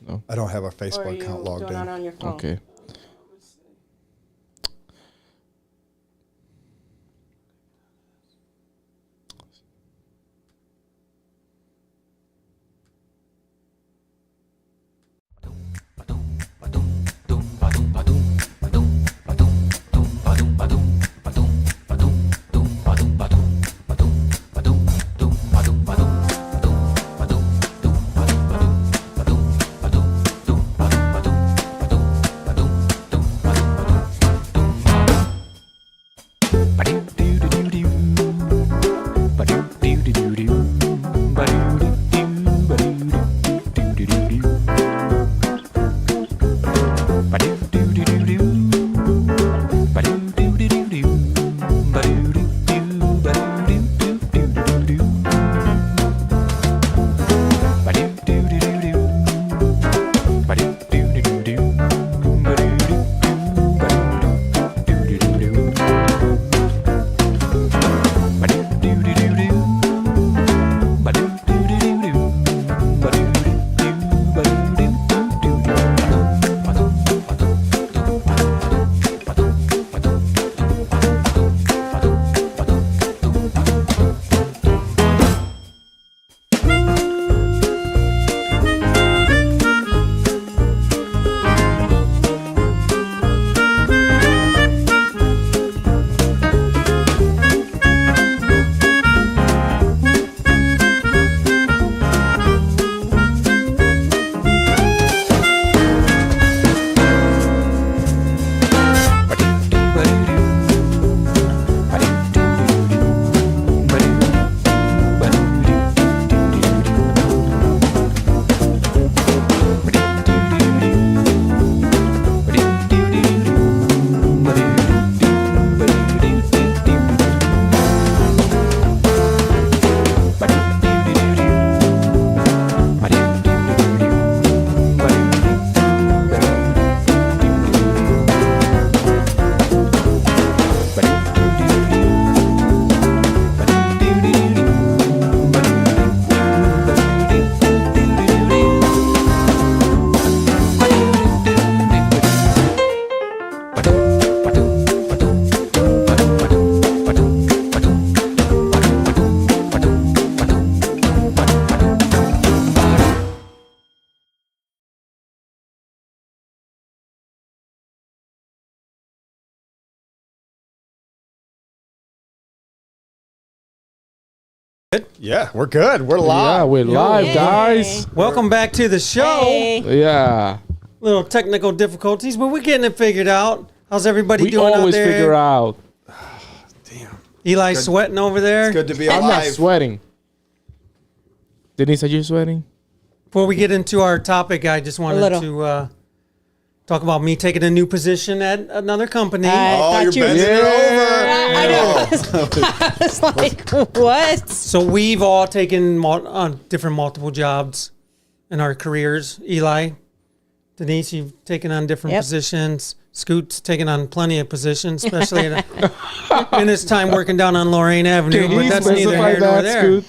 No. I don't have a Or are Facebook you account logged doing in. it on your phone? Okay. Yeah, we're good. We're Yeah, live. we're live, Yay. guys. Welcome back to the show. Hey. Yeah. Little technical difficulties, but we're getting it figured out. How's everybody We doing out always there? figure out. Damn. Eli sweating over there. It's good to be I'm not alive. sweating. Denise, are you sweating? Before we get into our topic, I just wanted little. to talk about me taking a new position at another company. I Oh, thought you're you bending were- it over. I know. I was like, what? So we've all taken different multiple jobs in our careers. Eli, Denise, you've taken on different Yep. positions. Scoot's taken on plenty of positions, especially in his time working down on Lorraine Avenue. Can But he that's neither specify here nor that, there. Scoot?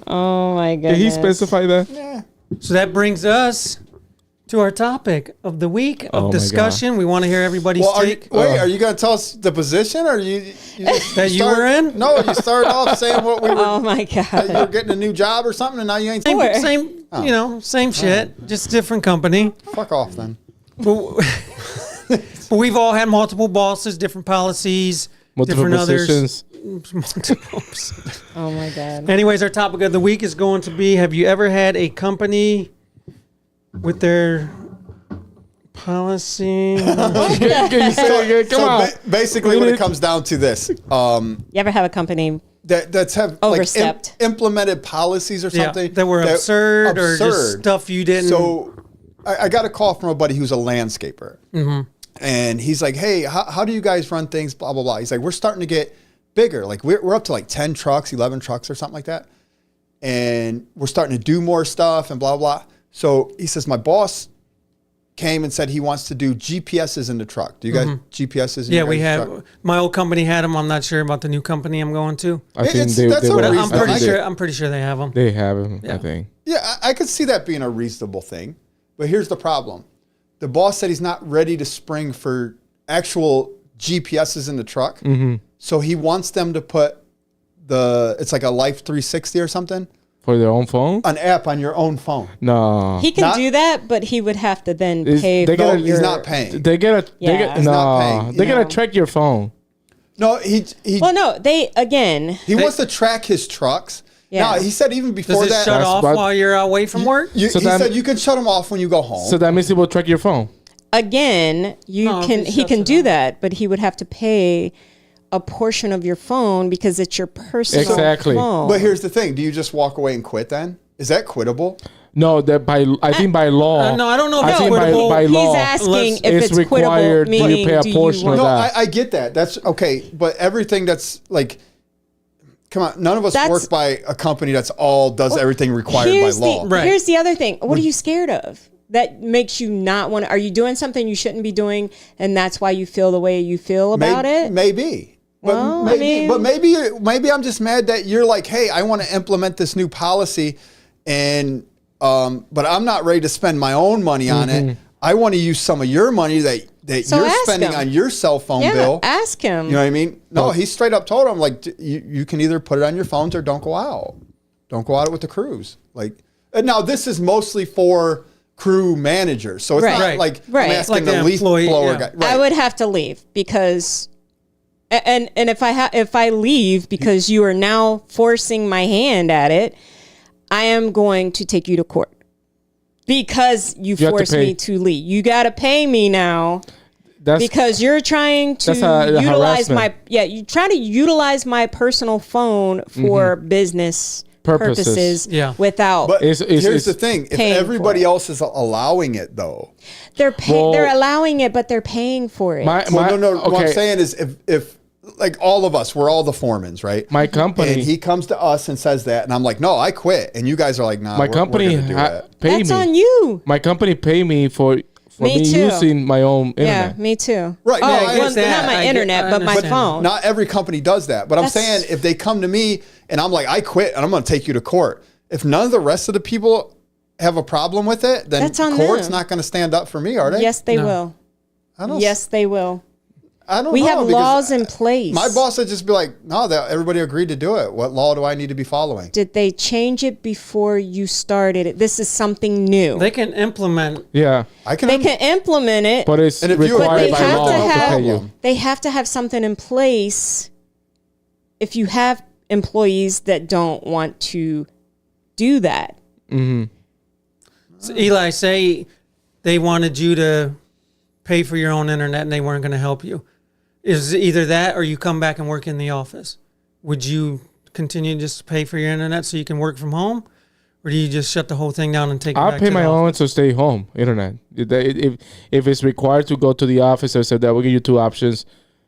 Oh my Can goodness. he specify that? Yeah. So that brings us to our topic of the week Oh of my discussion. We want to hear everybody's Well, take. are you going to tell us the position, or you just That you start- were in? No, you started off saying what we were. Oh my that you God. were getting a new job or something, and now you ain't. Same, Sure. same you know, same shit, just different company. Fuck off then. But, but we've all had multiple bosses, different policies, Multiple different positions. others. Oh my God. Anyways, our topic of the week is going to be: have you ever had a company with their policy? Can you say it again? Come on. Basically, when it comes down to this, You ever have a company? that's have Overstepped. implemented policies or Yeah, something that were absurd or just absurd. stuff you didn't. So I got a call from a buddy who's a landscaper. Mm-hmm. And he's like, hey, how do you guys run things? Blah, blah, blah. He's like, we're starting to get bigger. Like we're up to like 10 trucks, 11 trucks or something like that. And we're starting to do more stuff and blah, blah. So he says, my boss came and said he wants to do GPSs in the truck. Do you guys GPSs in yeah, your we guys' have. truck? My old company had them. I'm not sure about the new company I'm going to. I think It's- they, that's they a were- But reason. I'm I pretty think- sure. I'm pretty sure they have them. They have him, Yeah. I think. Yeah, I could see that being a reasonable thing. But here's the problem. The boss said he's not ready to spring for actual GPSs in the truck. Mm-hmm. So he wants them to put it's like a Life 360 or something. For their own phone? An app on your own phone. No. He can do that, but he would have to then pay for gotta- He's not paying. They get a. They Yeah. get, He's not no. paying, They you gotta know. track your phone. No, he Well, no, he wants to track his trucks. Yeah. Now, he said even Does before it that, shut off what- while you're away from work? he So that- said you can shut them off when you go home. So that means it will track your phone. again, No, if he it can shuts do it that, but he would have to pay a portion of your phone because it's your personal Exactly. phone. But here's the thing. Do you just walk away and quit then? Is that quittable? No, that I think by law. No, I don't know if I it's think quittable. by He's law. asking if it's it's required quittable, you meaning pay a do you portion want- of No, that. I get that. That's okay. But everything that's like, come on, none of us That's- work by a company that's all does everything required by law. Right. Here's the other thing. What are you scared of? That makes you not want to. Are you doing something you shouldn't be doing, and that's why you feel the way you feel about it? Maybe. But Well, I maybe I'm just mad that you're like, hey, I want to implement this new policy, and but I'm not ready to spend my own money on it. I want to use some of your money that So you're ask spending him. on your cell phone Yeah, bill. ask him. You know what I mean? No, he straight up told him like you can either put it on your phones or don't go out. Don't go out with the crews. Like and now this is mostly for crew managers, so it's Right. not Right. like Right. I'm asking Like the the leaf employee, blower yeah. guy. Right. I would have to leave because, and if I leave because you are now forcing my hand at it, I am going to take you to court because you have to forced pay. me to leave. You got to pay me now. That's Because you're trying to That's a utilize harassment. you're trying to utilize my personal phone for business purposes, Yeah. without But It's- here's the thing: if paying for everybody it. else is allowing it, though, Well- they're allowing it, but they're paying for it. my no. What I'm okay. saying is, if like all of us, we're all the foremans, right? My company- and he comes to us and says that, and I'm like, no, I quit, and you guys are like, nah, my we're company gonna do that. pay That's me. on you. My company pay me for Me me too. using my own Yeah, internet. me too. Right, Oh, no, I well, understand. not my I get- internet, I but my understand. phone. Not every company does that, but I'm That's- saying if they come to me and I'm like, I quit, and I'm going to take you to court. If none of the rest of the people have a problem with it, then That's on court's them. not going to stand up for me, are they? Yes, they No. will. I don't. Yes, they will. I don't. We know, have because laws in place. My boss would just be like, no, that everybody agreed to do it. What law do I need to be following? Did they change it before you started it? This is something new. They can implement. Yeah, I can. They can implement it, but it's And if you required agree by to it, law then to no pay problem. you. they have to have something in place if you have employees that don't want to do that. So Eli, say they wanted you to pay for your own internet and they weren't going to help you. Is it either that or you come back and work in the office? Would you continue just to pay for your internet so you can work from home? Or do you just shut the whole thing down and take it I'll back pay to my the own office? to stay home internet. If it's required to go to the office, I said that we'll give you two options.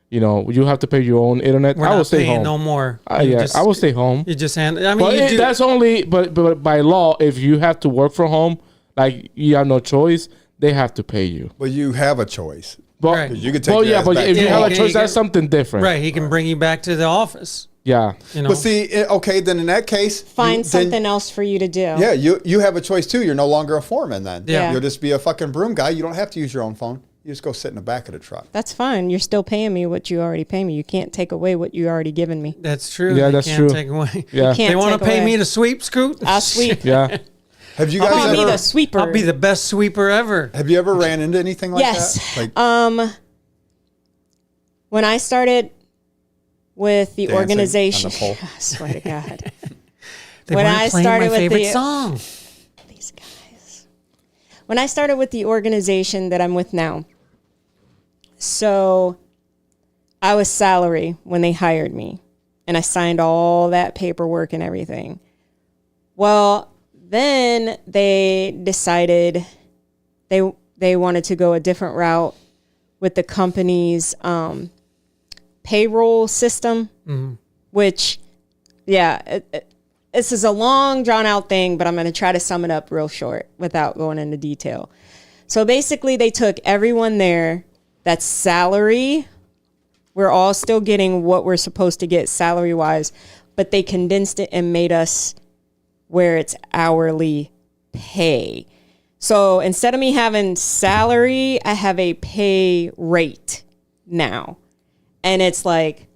You know, you have to pay your own internet. We're I will not stay paying home. no more. You Yeah, just- I will stay home. You just hand. I mean, But you do, that's only. But by law, if you have to work from home, like you have no choice, they have to pay you. But you have a choice. But Right. You can take well, your yeah, ass but back if to you home. have a Yeah, choice, you that's can- something different. right. He can bring you back to the office. Yeah. You know. But see, okay, then in that case, Find then- something else for you to do. Yeah, you have a choice too. You're no longer a foreman then. Yeah. You'll just be a fucking broom guy. You don't have to use your own phone. You just go sit in the back of the truck. That's fine. You're still paying me what you already pay me. You can't take away what you already given me. That's true. Yeah, They that's can't true. Take away. Yeah. Can't They want to take pay away. me to sweep, Scoot. I'll sweep. Yeah. Have you Call guys me ever? the sweeper. I'll be the best sweeper ever. Have you ever ran into anything like Yes. that? Like When I started with the dancing organization, on the pole? I swear to God, They When weren't I playing started my with favorite the- song. these guys. When I started with the organization that I'm with now, so I was salary when they hired me, and I signed all that paperwork and everything. Well, then they decided they wanted to go a different route with the company's payroll system, which, yeah, this is a long, drawn-out thing, but I'm going to try to sum it up real short without going into detail. So basically, they took everyone there that's salary. We're all still getting what we're supposed to get salary-wise, but they condensed it and made us where it's hourly pay. So instead of me having salary, I have a pay rate now. And it's like,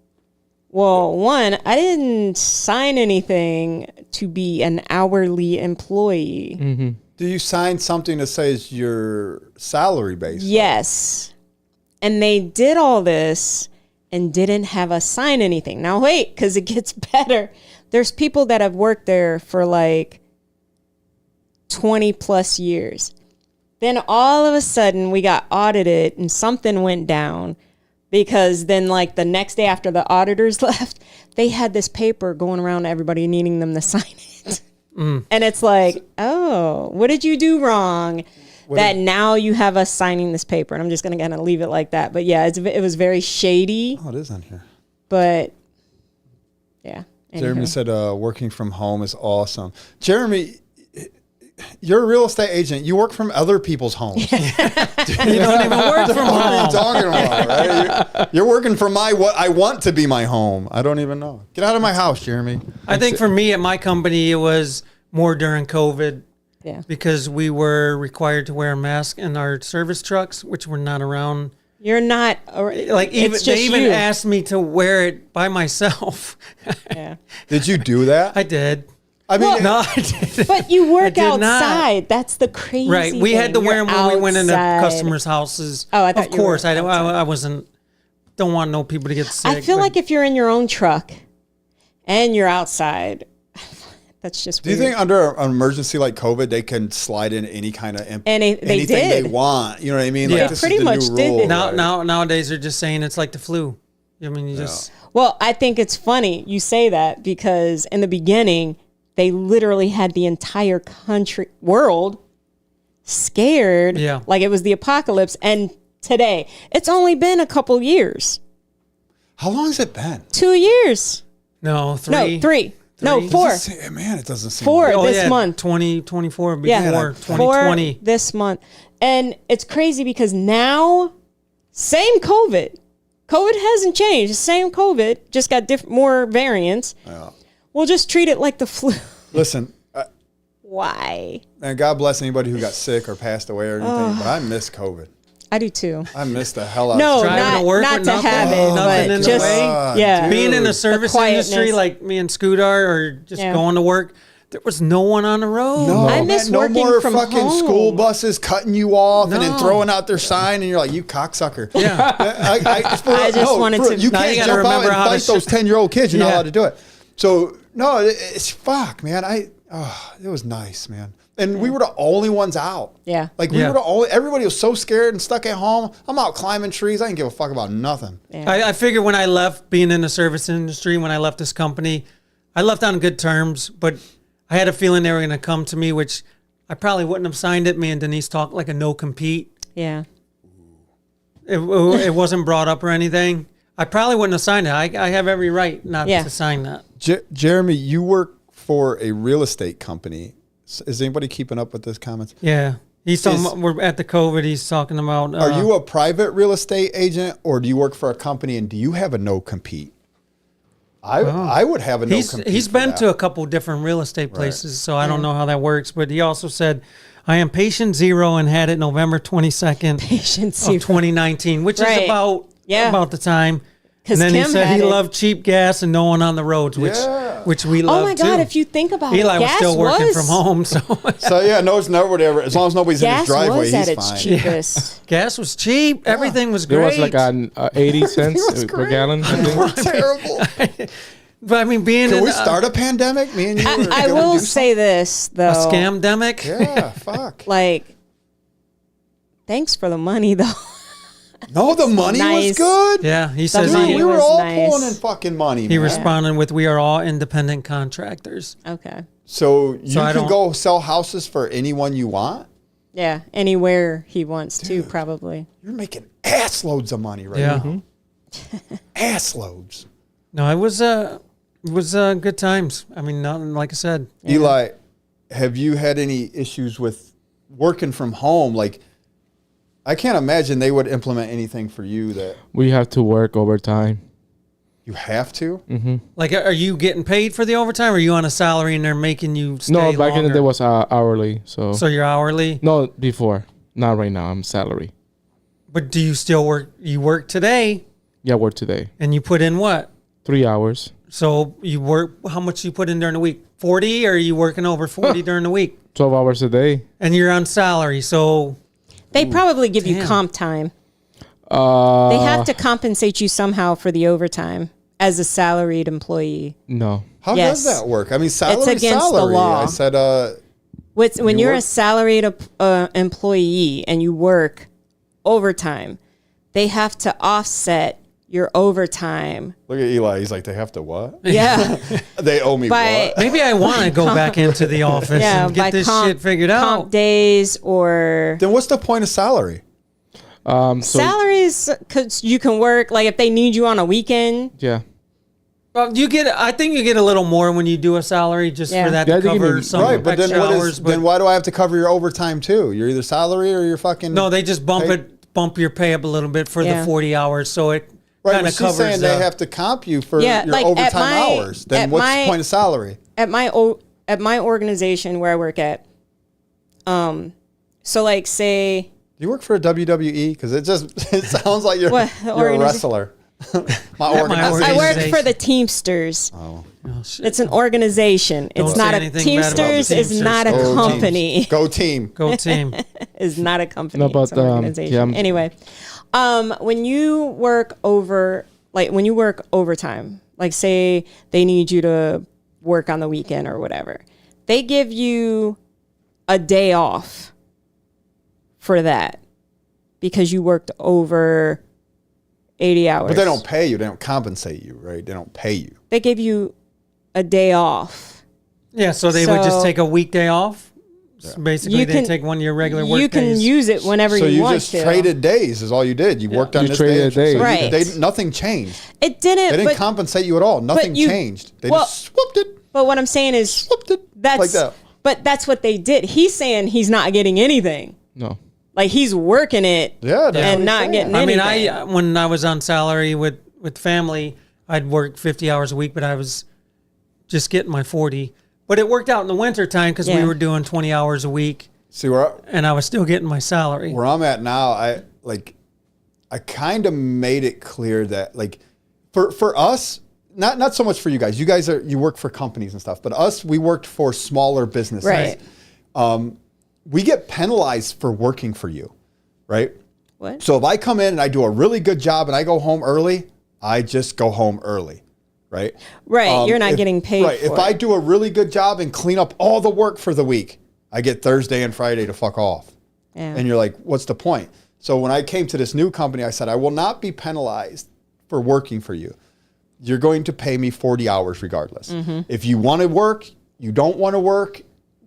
well, one, I didn't sign anything to be an hourly employee. Mm-hmm. Do you sign something that says your salary base? Yes. And they did all this and didn't have us sign anything. Now, wait, because it gets better. There's people that have worked there for like 20 plus years. Then all of a sudden we got audited and something went down because then like the next day after the auditors left, they had this paper going around to everybody needing them to sign it. And it's like, oh, what did you do wrong? Now you have us signing this paper. And I'm just going to kind of leave it like that. But yeah, it was very shady. Oh, it is on here. But yeah. Jeremy said working from home is awesome. Jeremy, you're a real estate agent. You work from other people's homes. You don't even work from What are you home. talking about, right? You're working from what I want to be my home. I don't even know. Get out of my house, Jeremy. I think for me at my company, it was more during COVID. Yeah. Because we were required to wear a mask in our service trucks, which were not around. You're not Like even it's they just even you. asked me to wear it by myself. Yeah. Did you do that? I did. I mean, No, I did. But you work did not. outside. That's the crazy Right. We had to thing. wear them You're when we went into outside. customers' houses. Oh, I thought of you were course. I outside. wasn't. Don't want no people to get sick. I feel but- like if you're in your own truck and you're outside, that's just do you weird. think under an emergency like COVID, they can slide in any kind of they anything did. they want? You know what I mean? Yeah. Like, this Pretty is the much new did. rule, now right? nowadays they're just saying it's like the flu. I mean, you just Well, I think it's funny you say that because in the beginning, they literally had the entire world scared. Yeah. Like it was the apocalypse. And today, it's only been a couple years. How long has it been? 2 years. no No, three. No, Three? four. Man, it doesn't seem. Four. Like, this month. 2024 before Yeah. 2020. For this month. And it's crazy because now, same COVID. COVID hasn't changed. Same COVID, just got more variants. Yeah. We'll just treat it like the flu. Listen, Why? and God bless anybody who got sick or passed away or anything, but I miss COVID. I do too. I miss the hell out No, of it. Driving not, to work not with to nothing? have Oh, it, nothing but in the just, way? yeah. Being in the Dude. service quietness. industry like me and Scooter or just Yeah. going to work, there was no one on the road. No, I miss no working more from fucking home. school buses cutting you off and then No. throwing out their sign, and you're like, "You cocksucker!" Yeah. I just wanted to- You Now you can't gotta jump out remember and how to fight those 10-year-old kids. You're not Yeah. allowed to do it. So no, it's fuck, man. It was nice, man. And we were the only ones out. Yeah. Like we Yeah. were the only. Everybody was so scared and stuck at home. I'm out climbing trees. I didn't give a fuck about nothing. Yeah. I figured when I left being in the service industry, when I left this company, I left on good terms, but I had a feeling they were going to come to me, which I probably wouldn't have signed it. Me and Denise talked like a no compete. Yeah. It wasn't brought up or anything. I probably wouldn't have signed it. I have every right not Yeah. to sign that. Jeremy, you work for a real estate company. Is anybody keeping up with this comments? Yeah. He's talking about, we're at the COVID. He's talking about. Are you a private real estate agent or do you work for a company and do you have a no compete? I would have a no compete. He's for been that. to a couple different real estate places, so I don't know how that works. But he also said, "I am patient zero and had it November 22nd Patient of zero. 2019, which Right. is about the time." 'Cause And then Kim he said had he it. loved cheap gas and no one on the roads, which we love Oh my God, too. if you think about Eli it, was gas still working was, from home, so So yeah, no, it's nobody ever. As long as nobody's in his Gas driveway, was at he's its fine. cheapest. gas was cheap. Everything was There great. was like an 80 cents was per great. gallon. I think. We're terrible. But I mean, being Can in we start a pandemic? Me and you. are I gonna will do say this though. a scamdemic. Yeah, fuck. Like, thanks for the money though. No, the money was Nice. good. Yeah, he The says Dude, money we were was all nice. pulling in fucking money. he man. responded with, "We are all independent contractors." Okay. So you I can don't- go sell houses for anyone you want. Yeah. Anywhere he wants to, probably. You're making ass loads of money right Yeah. now. Ass loads. No, it was good times. I mean, nothing like I said. Eli, have you had any issues with working from home? Like, I can't imagine they would implement anything for you that. We have to work overtime. You have to? Like, are you getting paid for the overtime, or are you on a salary and they're making you stay No, back in the longer? day was hourly. So So you're hourly? no, before. Not right now. I'm salary. But do you still work? You work today Yeah, work today. and you put in what? 3 hours. So you work, how much you put in during the week? 40, or are you working over 40 during the week? 12 hours a day. And you're on salary, so They probably give you Damn. comp time. They have Uh, to compensate you somehow for the overtime as a salaried employee. no. How Yes. does that work? I mean, salary, against the salary. law. I said, When You you're work- a salaried employee and you work overtime, they have to offset your overtime. look at Eli. He's like, they have to what? Yeah. They owe me By- what? maybe I want to go back into the office Yeah, and by get this comp- shit figured comp out. days or Then what's the point of salary? So salaries, because you can work, like if they need you on a weekend. yeah. Well, I think you get a little more when you do a salary just Yeah. for that Yeah, I to think you cover need- some Right, but then extra what hours. is? But Then why do I have to cover your overtime too? You're either salary or you're fucking. no, they just bump Hey. your pay up a little bit for Yeah. the 40 hours, so it right. kind But of she's covers. saying they have to comp you for Yeah, your like, at overtime my- hours. Then at what's my- the point of salary? At my organization where I work at, so like say Do you work for a WWE? Because it sounds like you're What you're a organization? wrestler. My organization. I work Organization. for the Teamsters. oh, shit. It's an organization. Don't It's say not a anything bad about the Teamsters. Is Teamsters. not a Go company. Teams. Go team. Go team. Is not a company. No, but, it's an organization. yeah, I'm- Anyway, when you work overtime, like say they need you to work on the weekend or whatever, they give you a day off for that because you worked over 80 hours. But they don't pay you. They don't compensate you, right? They don't pay you. They give you a day off. Yeah, so they would just So- take a weekday off. So basically, You they can- take one of your regular work You can days. use it whenever So you you want just to. traded days is all you did. You worked on You this traded day. a day. Right. Nothing changed. It didn't. They didn't but, compensate you at all. Nothing you- changed. They well- just swooped it. but what I'm saying is Swooped it. that's like that. But that's what they did. He's saying he's not getting anything. No. Like he's working it Yeah. That's what and he's not saying. getting I mean, anything. when I was on salary with family, I'd work 50 hours a week, but I was just getting my 40. But it worked out in the winter time because we Yeah. were doing 20 hours a week, See where and I was still getting my salary. where I'm at now, I kind of made it clear that like for us, not so much for you guys. You guys you work for companies and stuff, but us, we worked for smaller businesses. Right. We get penalized for working for you, right? What? So if I come in and I do a really good job and I go home early, I just go home early, right? Right. You're not getting paid Right. for If it. I do a really good job and clean up all the work for the week, I get Thursday and Friday to fuck off. Yeah. And you're like, what's the point? So when I came to this new company, I said, I will not be penalized for working for you. You're going to pay me 40 hours regardless. Mm-hmm. If you want to work, you don't want to work,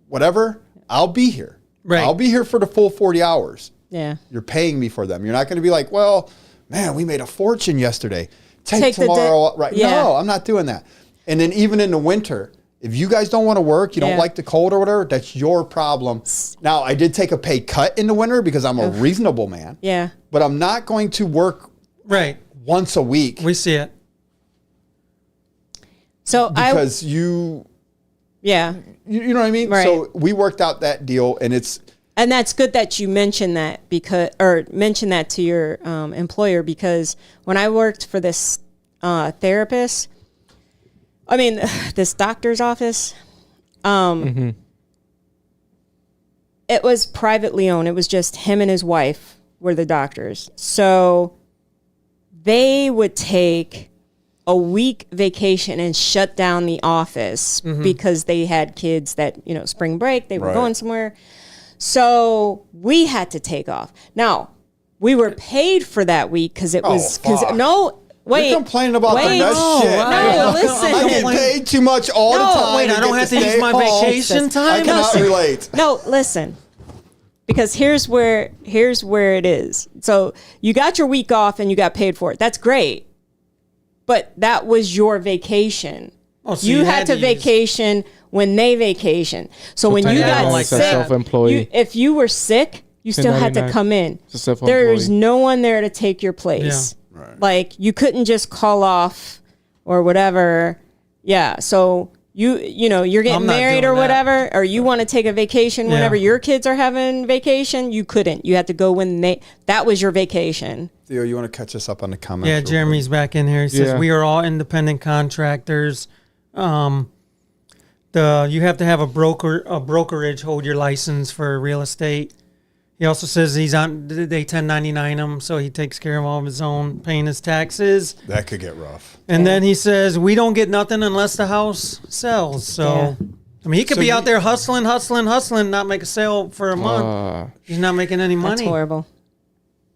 whatever, I'll be here. Right. I'll be here for the full 40 hours. Yeah. You're paying me for them. You're not going to be like, well, man, we made a fortune yesterday. Take Take the day- tomorrow. Right. Yeah. No, I'm not doing that. And then even in the winter, if you guys don't want to work, you don't Yeah. like the cold or whatever, that's your problem. Now, I did take a pay cut in the winter because I'm a reasonable man. Yeah. But I'm not going to work Right. once a week We see it. So because you yeah. know what I mean? Right. So we worked out that deal, and it's And that's good that you mentioned that mention that to your employer, because when I worked for this therapist, I mean this doctor's office, it was privately owned. It was just him and his wife were the doctors. So they would take a week vacation and shut down the office because they had kids that, spring break, they were Right. going somewhere. So we had to take off. Now, we were paid for that week because it was, fuck. wait. You're complaining about wait, the best shit. No, listen. I get paid too much all the No, time. Wait, I and don't get have to use stay my home. vacation I time? cannot relate. No, listen. Because here's where it is. So you got your week off and you got paid for it. That's great. But that was your vacation. Oh, so you had to use- vacation when they vacation. So when you technically got like sick, that. Self-employee. if you were sick, you still had to 1099. come in. It's a self-employee. There's no one there to take your place. Right. Like you couldn't just call off or whatever. Yeah. So you know, you're getting I'm not married doing or that. whatever, or you want to take a vacation whenever your kids are having vacation. You couldn't. You had to go when that was your vacation. Theo, you want to catch us up on the comments? Yeah, real Jeremy's back in here. He says Yeah. we are all independent contractors. You have to have a brokerage hold your license for real estate. He also says they 1099 him, so he takes care of all of his own, paying his taxes. quick? That could get rough. And then he says we don't get nothing unless the house sells. So, I mean, he could be out there hustling, not make a sale for a month. He's not making any money. That's horrible.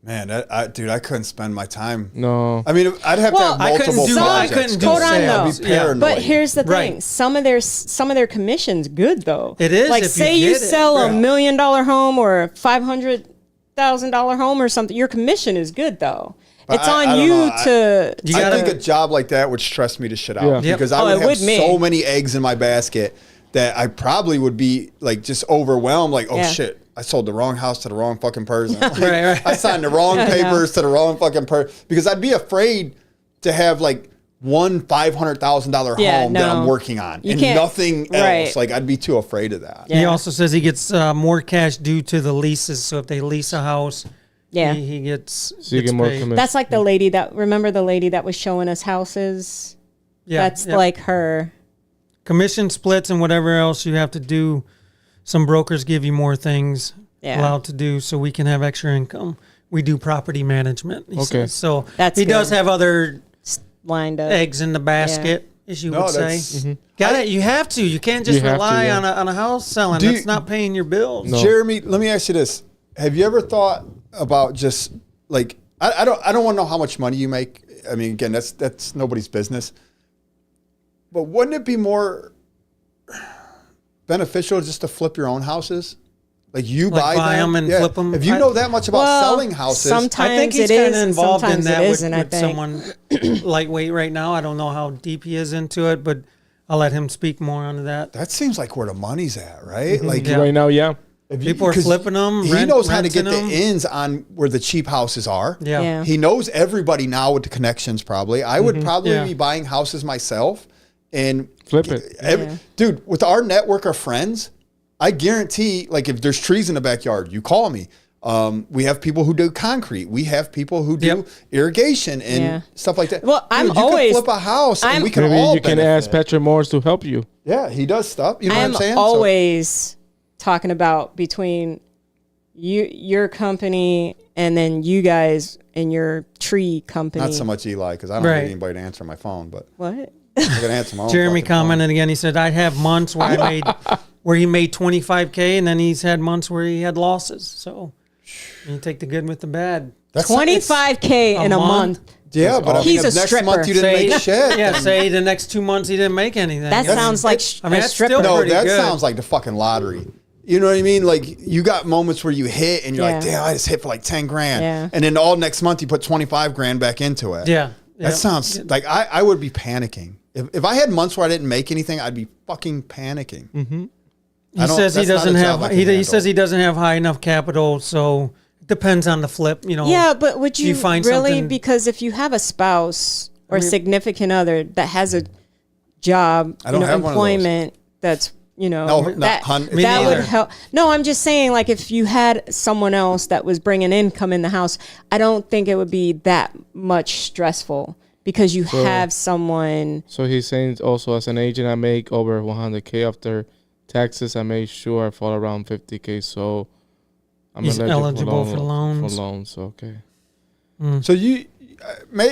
Man, dude, I couldn't spend my time. No. I mean, I'd have to have I couldn't multiple do- I projects. couldn't do Hold on, sales. though. I'd be paranoid. But here's the thing: Right. some of their commissions good though. It is like if you say you get it. sell Yeah. $1 million home or a $500,000 home or something. Your commission is good though. But It's I on don't you know. to. You I gotta- think a job like that would stress me to shit out Yeah. Yep. because I Oh, would it have would me. so many eggs in my basket that I probably would be like just overwhelmed. Like, oh Yeah. shit, I sold the wrong house to the wrong fucking person. Like, Right. I signed the wrong papers to the wrong fucking person because I'd be afraid to have like one $500,000 Yeah, home that no. I'm working on You and can't- nothing else. right. Like I'd be too afraid of that. Yeah. He also says he gets more cash due to the leases. So if they lease a house, Yeah. he gets, So you gets get more paid. commission. That's like the lady remember the lady that was showing us houses. Yeah, That's yeah. like her. Commission splits and whatever else you have to do. Some brokers give you more things Yeah. allowed to do so we can have extra income. We do property management. He Okay. says. So That's he does good. have other Lined up. eggs in the basket, as you No, would say. that's- Got it. You have to. You can't just You have to, rely yeah. on a house selling. Do you- That's not paying your bills. No. Jeremy, let me ask you this: have you ever thought about just like I don't want to know how much money you make. I mean, again, that's nobody's business. But wouldn't it be more beneficial just to flip your own houses? Like you Like buy them and flip 'em? If you know that much about selling houses, sometimes I think he's it kind is of and involved in sometimes that it with, isn't, I with think. someone lightweight right now. I don't know how deep he is into it, but I'll let him speak more on that. that seems like where the money's at, right? Like Mm-hmm. Yeah. Right now, yeah. if People are 'cause flipping them, He rent- knows how to get the renting 'em. ins on where the cheap houses are. Yeah. Yeah. He knows everybody now with the connections. Probably, I would probably Yeah. be buying houses myself and Flip it. Dude, with our network of friends, I guarantee, like, if there's trees in the backyard, you call me. We have people who do concrete. We have people who do Yep. irrigation and Yeah. stuff like that. Well, I'm you can always- flip a house and we can Maybe all you can benefit. ask Patrick Morris to help you. Yeah, he does stuff. You know what I'm I'm saying? So- always talking about between your company and then you guys and your tree company. not so much Eli because I don't Right. need anybody to answer my phone, but What? I'm gonna answer my own. Jeremy fucking phone. commented again. He said, "I have months where where he made 25K, and then he's had months where he had losses. So you take the good with the bad." That's not- it's- 25K in a month. Yeah, but I mean, He's if a next stripper. month you didn't make shit. Yeah, say the next 2 months he didn't make anything. That sounds like I mean, a that's stripper. still No, pretty that good. sounds like the fucking lottery. You know what I mean? Like you got moments where you hit and you're like, Yeah. damn, I just hit for like 10 grand. Yeah. And then all next month you put 25 grand back into it. Yeah. That sounds like I would be panicking. If I had months where I didn't make anything, I'd be fucking panicking. He I don't- says he that's not a doesn't job have. I can He handle. says he doesn't have high enough capital, so it depends on the flip. You know. Yeah, but would you you, find really? something- Because if you have a spouse or significant other that has a job, I don't have one of those. employment that's No, not that, hun- Me that neither. would help. No, I'm just saying, like if you had someone else that was bringing income in the house, I don't think it would be that much stressful because you have someone. So he's saying also as an agent, I make over 100K after taxes. I make sure I fall around 50K. So I'm He's eligible for loans. For loans, okay. So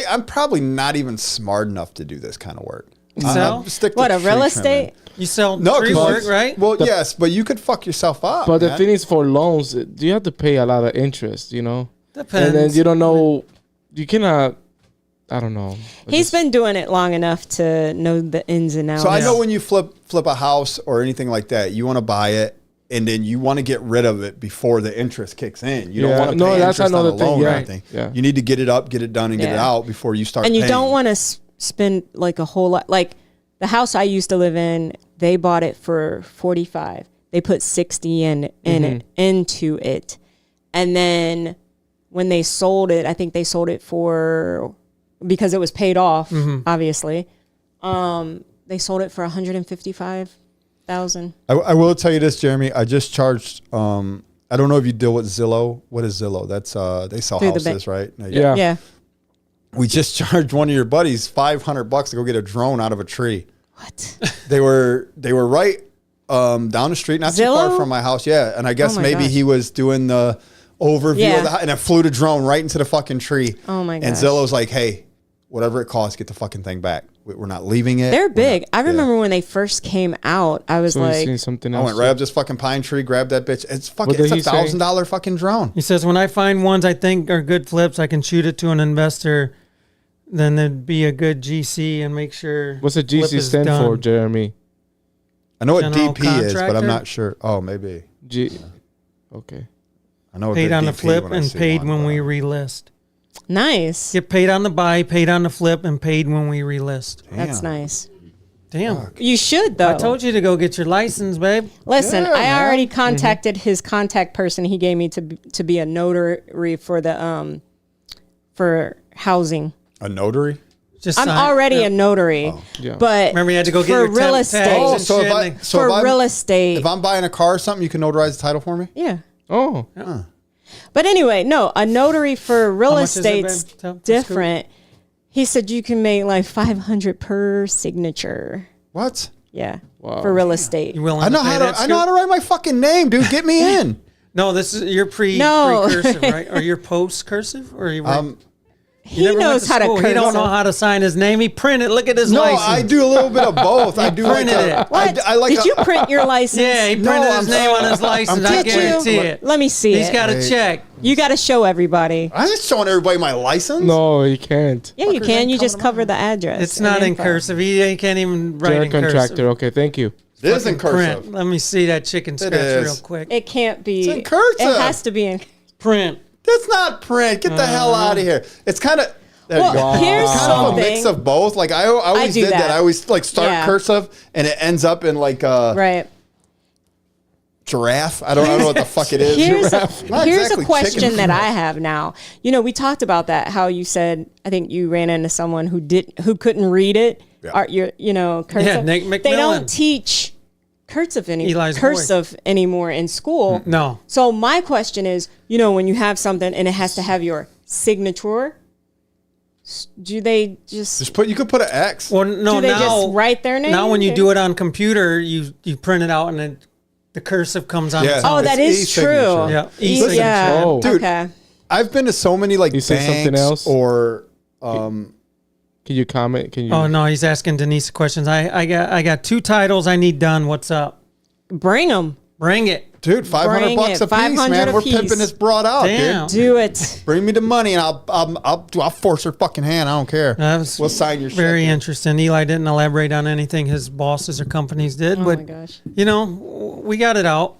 I'm probably not even smart enough to do this kind of work. Sell? Stick to What, a tree real trimming. estate? You sell No, tree 'cause- work, right? Well, yes, but you could fuck yourself up. But the man. thing is, for loans, you have to pay a lot of interest, you know? Depends. And then you don't know, you cannot, I don't know. He's been doing it long enough to know the ins and outs. So I Yeah. know when you flip a house or anything like that, you want to buy it and then you want to get rid of it before the interest kicks in. You don't Yeah. want to No, pay that's interest on another a thing, loan yeah. or anything. Yeah. You need to get it up, get it done, and get it Yeah. out before you start. And you paying. don't want to spend like a whole lot. Like the house I used to live in, they bought it for 45. They put 60 into it, and then when they sold it, I think they sold it for because it was paid off, obviously. They sold it for $155,000. I will tell you this, Jeremy. I just charged. I don't know if you deal with Zillow. What is Zillow? That's they sell Through the houses, right? Yeah. Yeah. We just charged one of your buddies $500 to go get a drone out of a tree. What? They were right down the street, not too Zillow? far from my house. Yeah, and I guess Oh my maybe gosh. he was doing the overview Yeah. of the house, and it flew the drone right into the fucking tree. Oh my And gosh. Zillow's like, hey, whatever it costs, get the fucking thing back. We're not leaving it. They're We're big. not- I yeah. remember when they first came out, I was So he's seen like, something I else. went right up this fucking pine tree, grabbed that bitch. It's fucking. What did It's he say? $1,000 fucking drone. He says, when I find ones I think are good flips, I can shoot it to an investor. Then there'd be a good GC and make sure. What's the flip GC is stand done. for, Jeremy? I know what General DP is, but I'm contractor? not sure. Oh, maybe. Okay. I know. a Paid good on the DP flip when I and see paid one, when but- we relist. nice. Get paid on the buy, paid on the flip, and paid when we relist. That's Damn. nice. Damn. You should, though. I told you to go get your license, babe. Listen, Yeah, I man. already contacted his contact person he gave me to be a notary for the for housing. A notary. Just I'm sign- already yeah. a notary, Yeah. but Remember, you had to go get for your real temp estate. tags Oh, and so shit, if I and- so for if I'm, real estate, if I'm buying a car or something, you can notarize the title for me. yeah. Oh. But anyway, no, a notary for real How much is it, babe? estate's Tell- Scoop. different. He said you can make like 500 per signature. What? Yeah, Wow. for real estate. You willing I know to pay how that, to. I know how Scoop? to write my fucking name, dude. Get me in. No, this is your No. pre-cursive, right? Or your post-cursive? Or you He never went knows how to school. curse. He don't know how to sign his name. He printed. Look at his No, license. I do a little bit of both. I do like printed a, it. What? I like Did a- you print your license? Yeah, he No, printed I'm his name on his license. I Did you? guarantee it. Let me see He's it. got a Wait. check. You got to show everybody. I'm just showing everybody my license. No, he can't. Yeah, you Fuckers can. ain't You just coming cover the address. It's and not in info. cursive. He can't even write General in contractor. cursive. Okay, thank you. it isn't cursive. Print. Let me see that chicken scratch is. real quick. It can't be. It's in cursive. It has to be in. Print. That's not print. Get the hell out of here. It's kind of. There Well, you go. here's It's kind of a something. mix of both. Like I always do did that. that. I always like start Yeah. cursive and it ends up in like a Right. giraffe. I don't know what the fuck it is. Here's Giraffe. Not here's exactly a question chicken. that I have now. You know, we talked about that. How you said I think you ran into someone who couldn't read it. Yeah. Cursive. Yeah, Nick They McMillan. don't teach cursive Eli's boy. cursive anymore in school. No. So my question is, when you have something and it has to have your signature, do they just You could put an X. Well, no. do they now, just write their name? now when you do it on computer, you print it out and then the cursive comes on. Yeah. its Oh, own. that It's is e-signature. true. Yeah, E- e-signature. yeah. Oh. Dude. Okay. I've been to so many like You say something banks else? or Can you comment? Can you? Oh no, he's asking Denise questions. I got 2 titles I need done. What's up? Bring them. Bring it. dude, $500 Bring bucks it. a piece, 500 man. a We're piece. pimping this broad out, Damn. dude. Do it. Bring me the money and I'll force her fucking hand. I don't care. That was We'll sign your very shit. interesting. Eli didn't elaborate on anything his bosses or companies did, Oh but my gosh. we got it out.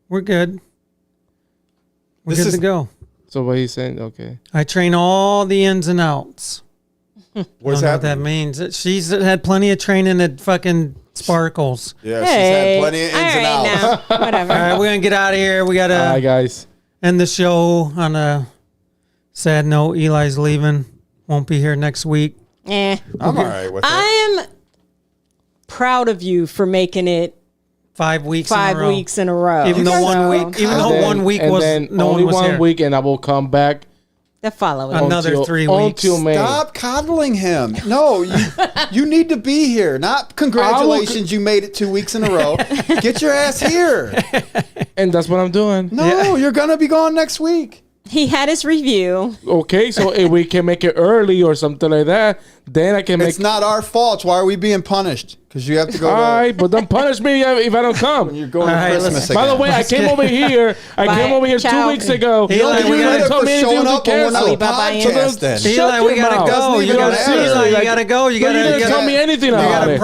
We're good. We're This good is- to go. So what he's saying? Okay. I train all the ins and outs. What does I don't know what that that mean? means. She's had plenty of training at fucking Sparkles. Yeah, Hey, she's had plenty of ins all and right outs. now. Whatever. All right, we're gonna get out of here. We Hi gotta guys. end the show on a sad note. Eli's leaving. Won't be here next week. Eh. I'm all right with it. I'm proud of you for making it 5 weeks. 5 in a row. weeks in a row. Even though So, one week, even And though then- 1 week and was then no only one was one here. week, and I will come back the following. Another until- 3 weeks. until May. Stop coddling him. No, you need to be here. Not congratulations, you made it 2 weeks in a row. Get your ass here. And that's what I'm doing. No, you're gonna be gone next week. He had his review. Okay, so if we can make it early or something like that, then I can make. It's not our fault. Why are we being punished? Because you have to go All to, right, but don't punish me if I don't come. when you're going All to right, Christmas let's- again. By the way, I came over here. I Bye. came over here Ciao. 2 weeks ago. Eli, Don't we do gotta that tell for me showing anything up when we're not cancel. a Bye-bye. podcast then. Shut Eli, your we gotta mouth. go. Doesn't You even gotta matter. Eli, you gotta go. You You gotta didn't tell me anything you about gotta it.